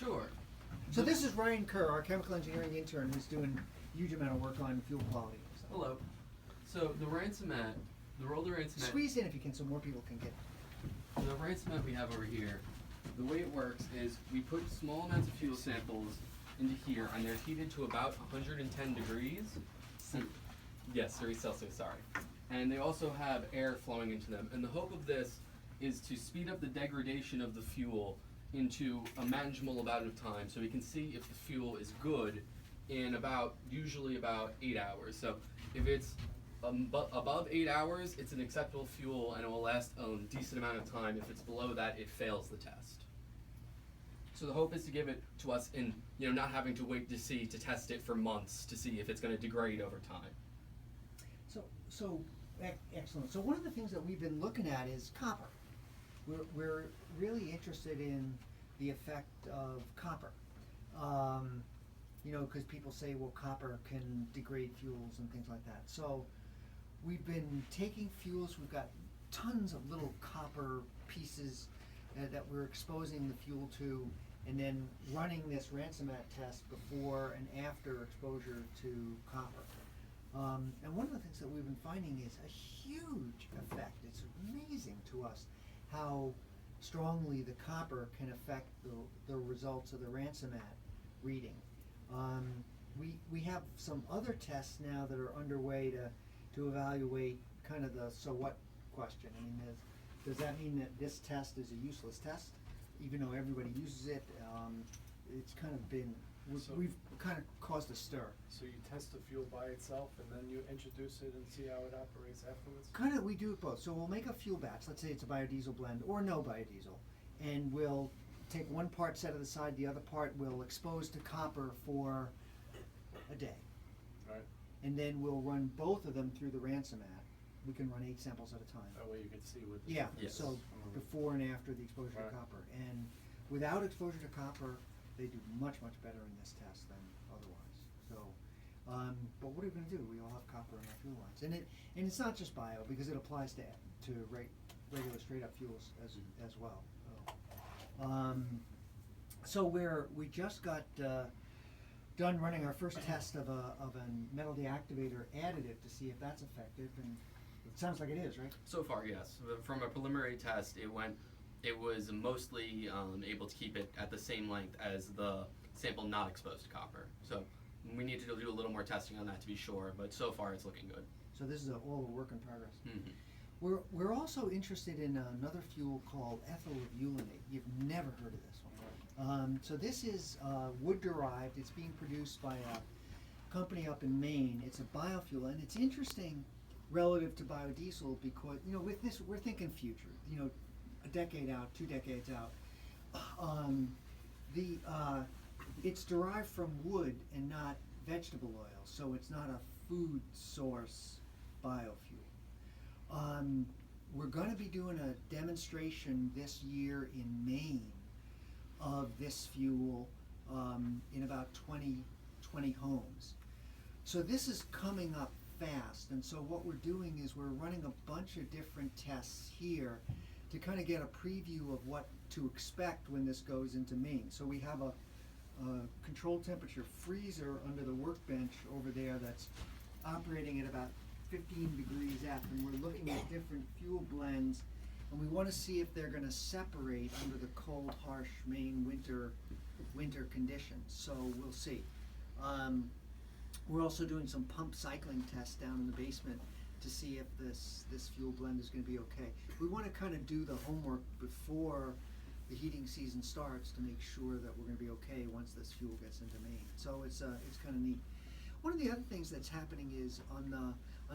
Sure. So this is Ryan Kerr, our chemical engineering intern, who's doing a huge amount of work on fuel quality. So. Hello. So the ransomette, the roller ransomette. Squeeze in if you can, so more people can get it. The ransomette we have over here, the way it works is we put small amounts of fuel samples into here, and they're heated to about 110 degrees. Yes, degrees Celsius, sorry. And they also have air flowing into them. And the hope of this is to speed up the degradation of the fuel into a manageable amount of time, so we can see if the fuel is good in usually about 8 hours. So if it's above 8 hours, it's an acceptable fuel and it will last a decent amount of time. If it's below that, it fails the test. So the hope is to give it to us in, not having to wait to test it for months to see if it's going to degrade over time. So excellent. So one of the things that we've been looking at is copper. We're really interested in the effect of copper. Because people say, well, copper can degrade fuels and things like that. So we've been taking fuels, we've got tons of little copper pieces that we're exposing the fuel to, and then running this ransomette test before and after exposure to copper. And one of the things that we've been finding is a huge effect. It's amazing to us how strongly the copper can affect the results of the ransomette reading. We have some other tests now that are underway to evaluate kind of the so what question. I mean, does that mean that this test is a useless test, even though everybody uses it? It's kind of been, we've kind of caused a stir. So you test the fuel by itself and then you introduce it and see how it operates afterwards? Kind of, we do it both. So we'll make a fuel batch, let's say it's a biodiesel blend or no biodiesel, and we'll take one part set to the side, the other part we'll expose to copper for a day. Right. And then we'll run both of them through the ransomette. We can run 8 samples at a time. That way you can see what. Yeah, Yes. so before and after the exposure Right. to copper. And without exposure to copper, they do much, much better in this test than otherwise. So, but what are we going to do? We all have copper in our fuel lines. And it's not just bio, because it applies to regular straight up fuels as well. So we just got done running our first test of a metal deactivator additive to see if that's effective, and it sounds like it is, right? So far, yes. From a preliminary test, it was mostly able to keep it at the same length as the sample not exposed to copper. So we need to do a little more testing on that to be sure, but so far it's looking good. So this is all a work in progress. Mm-hmm. We're also interested in another fuel called ethyl eulenate. You've never heard of this one. So this is wood derived. It's being produced by a company up in Maine. It's a biofuel, and it's interesting relative to biodiesel because with this we're thinking future. A decade out, 2 decades out. It's derived from wood and not vegetable oil, so it's not a food source biofuel. We're going to be doing a demonstration this year in Maine of this fuel in about 20 homes. So this is coming up fast, and so what we're doing is we're running a bunch of different tests here to kind of get a preview of what to expect when this goes into Maine. So we have a controlled temperature freezer under the workbench over there that's operating at about 15 degrees F, and we're looking at different fuel blends, and we want to see if they're going to separate under the cold, harsh Maine winter conditions. So we'll see. We're also doing some pump cycling tests down in the basement to see if this fuel blend is going to be okay. We want to kind of do the homework before the heating season starts to make sure that we're going to be okay once this fuel gets into Maine. So it's kind of neat. One of the other things that's happening is on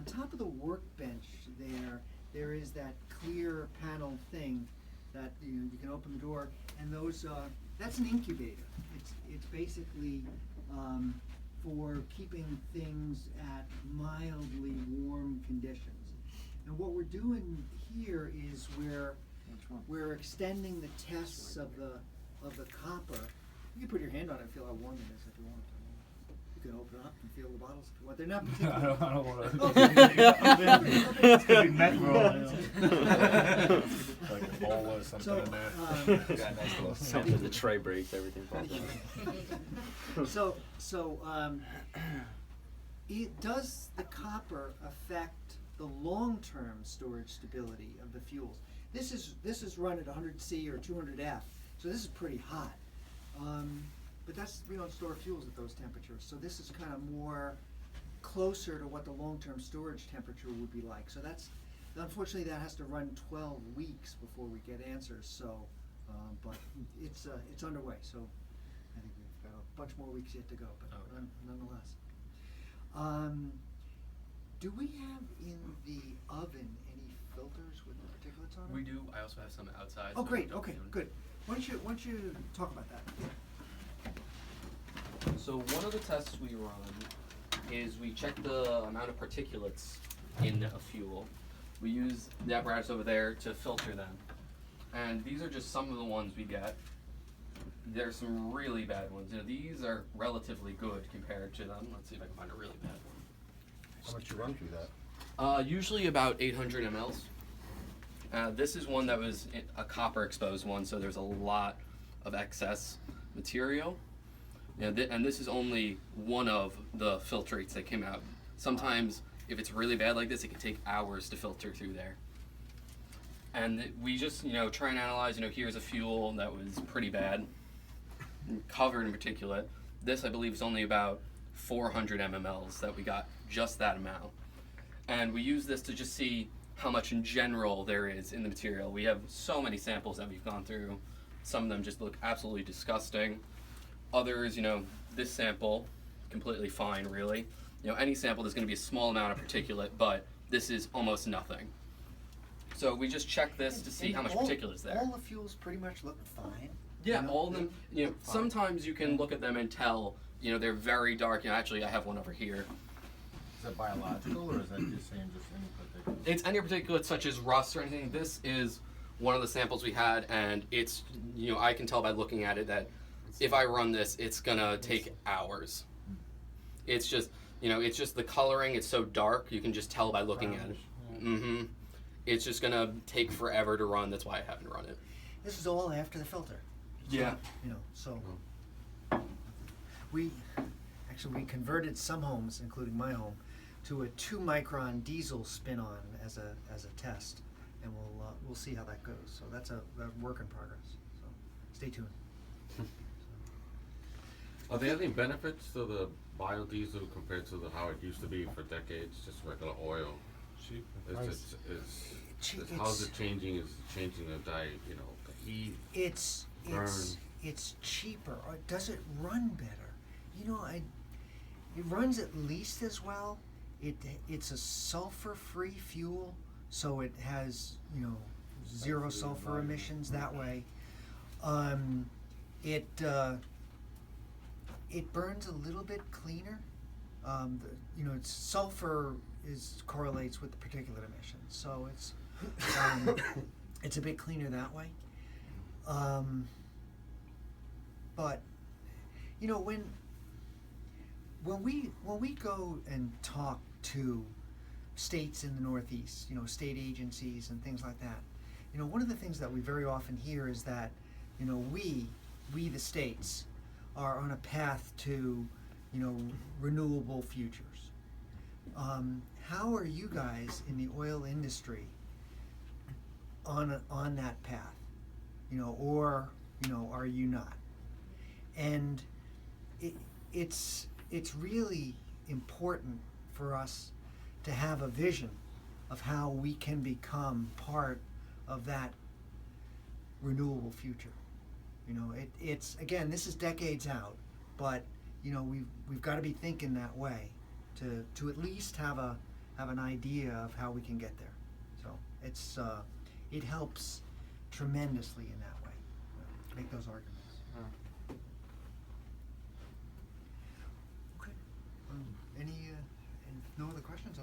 top of the workbench there is that clear panel thing that you can open the door, and that's an incubator. It's basically for keeping things at mildly warm conditions. And what we're doing here is we're extending the tests of the copper. You can put your hand on it and feel how warm it is if you want to. You can open up and feel the bottles. Well, they're not I don't wanna. It's gonna be met roll. Like a bowl or something So, in there. Got a nice little Something the tray breaks, everything falls out. Does the copper affect the long-term storage stability of the fuels? This is run at 100 C or 200 F, so this is pretty hot. But we don't store fuels at those temperatures, so this is kind of more closer to what the long-term storage temperature would be like. So unfortunately that has to run 12 weeks before we get answers. So, but it's underway. So I think we've got a bunch more weeks yet to go, but nonetheless. Do we have in the oven any filters with the particulates on them? We do. I also have some outside. Oh, so great. don't Okay, be- good. Why don't you talk about that? So one of the tests we run is we check the amount of particulates in a fuel. We use the apparatus over there to filter them. And these are just some of the ones we get. There's some really bad ones. These are relatively good compared to them. Let's see if I can find a really bad one. How much you run through that? Usually about 800 mLs. This is one that was a copper exposed one, so there's a lot of excess material. And this is only one of the filtrates that came out. Sometimes, if it's really bad like this, it can take hours to filter through there. And we just, try and analyze, here's a fuel that was pretty bad, covered in particulate. This, I believe, is only about 400 mmLs that we got, just that amount. And we use this to just see how much in general there is in the material. We have so many samples that we've gone through. Some of them just look absolutely disgusting. Others, this sample, completely fine, really. Any sample, there's going to be a small amount of particulate, but this is almost nothing. So we just check this to see how much particulate is there. All the fuels pretty much look fine. Yeah, all of them. Sometimes you can look at them and tell, they're very dark. Actually, I have one over here. Is that biological or is that just saying just any particular? It's any particulate such as rust or anything. This is one of the samples we had, and it's, I can tell by looking at it that if I run this, it's gonna take hours. It's just, it's just the coloring. It's so dark, you can just tell by looking at it. Mm-hmm. It's just gonna take forever to run. That's why I haven't run it. This is all after the filter. Yeah. So we converted some homes, including my home, to a 2-micron diesel spin-on as a test, and we'll see how that goes. So that's a work in progress. So stay tuned. Are there any benefits to the biodiesel compared to how it used to be for decades, just regular oil? Cheap. How's it changing? Is it changing the diet, the heat? It's cheaper. Or does it run better? It runs at least as well. It's a sulfur-free fuel, so it has zero sulfur emissions that way. It burns a little bit cleaner. Sulfur correlates with the particulate emissions, so it's a bit cleaner that way. But when we go and talk to states in the Northeast, state agencies and things like that, one of the things that we very often hear is that we the states are on a path to renewable futures. How are you guys in the oil industry on that path? Or are you not? And it's really important for us to have a vision of how we can become part of that renewable future. It's again, this is decades out, but we've got to be thinking that way to at least have an idea of how we can get there. So it helps tremendously in that way. Make those arguments. Okay. Any no other questions?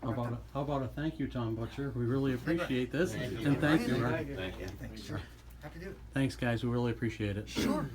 How about a thank you, Tom Butcher? We really appreciate this, Thank you. and thank you. Brian, Art. Thank you. Thanks. Sure. Happy to do it. Thanks, guys. We really appreciate it. Sure.